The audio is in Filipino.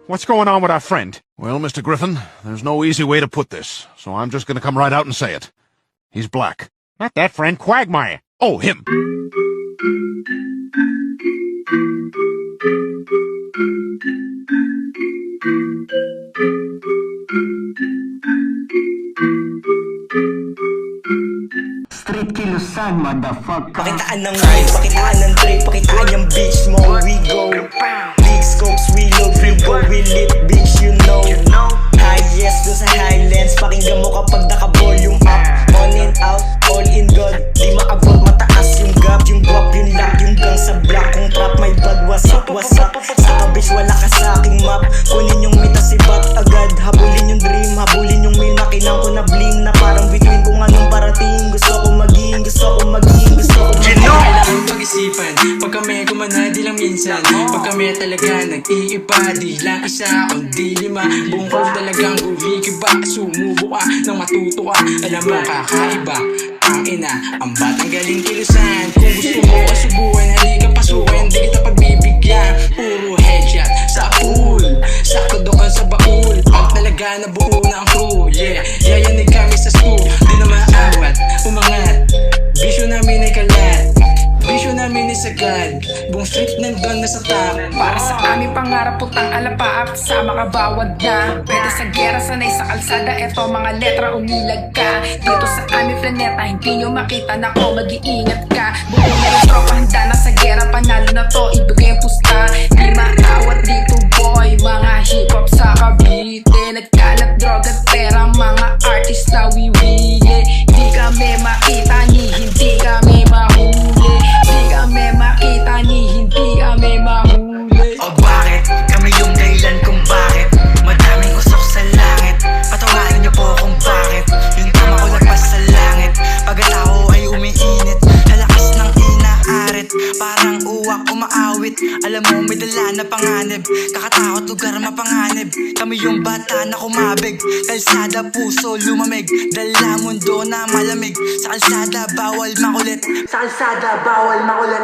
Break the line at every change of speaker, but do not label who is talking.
What's going on with our friend?
Well, Mr. Griffin, there's no easy way to put this, so I'm just gonna come right out and say it. He's black.
Not that friend, Quagmire.
Oh, him!
Street kilusan, motherfucker.
Pakitaan ng wave, pakitaan ng trip, pakitaan yung bitch mo. We go big scopes, we load, we go, we lit, bitch, you know. Highest doon sa highlands, pakinggan mo kapag naka-volume up. On and out, all in God. Di maabot, mataas yung gap, yung guap, yung lock, yung gang sa block. Kung trap, may bad, wasak, wasak. Sa bitch, wala ka sa aking map. Kunin yung mita, sibat agad. Habulin yung dream, habulin yung meal. Nakinang ko na bling na parang between kung anong parating. Gusto ko maging, gusto ko maging, gusto ko maging.
Kailangan pag-isipan, pag kami kumana di lang minsan. Pag kami talaga nag-iiba, di lang isa kundi lima. Buong ko talagang gumigiba, sumubo ka nang matuto ka. Alam mo kakaiba, ang ina, ang batang galing kilusan. Kung gusto mo kasubukan, halika pasukan, di kita pagbibigyan. Puro headshot sa pool, sakto doon sa baul. Ang talaga nabuo na ang crew, yeah. Yayanig kami sa school, di na maawat, umangat. Bisyo namin ay kalat, bisyo namin ay sagad. Buong street nandun na sa top.
Para sa aming pangarap, putang alapaap, sama ka bawag na. Pwede sa gera, sanay sa kalsada, eto mga letra umilag ka. Dito sa aming planeta, hindi nyo makita na ko, mag-iingat ka. Buo na yung tropa, handa na sa gera, panalo na to, ibigay ang pusta. Di maawat dito boy, mga hip-hop sa Cavite. Nagkalat, droga at pera, mga artist na wiwili. Di kami makita, ni hindi kami mahuli. Di kami makita, ni hindi kami mahuli.
O bakit? Kami yung dahilan kung bakit madaming usok sa langit. Patawarin niyo po kung bakit yung tama ko lagpas sa langit. Pagkatao ay umiinit, lalakas ng inaarit. Parang uwak umaawit, alam mo may dala na panganib. Kakatakot lugar mapanganib, kami yung bata na kumabig. Kalsada puso lumamig, dala mundo na malamig. Sa kalsada bawal makulit, sa kalsada bawal makulit.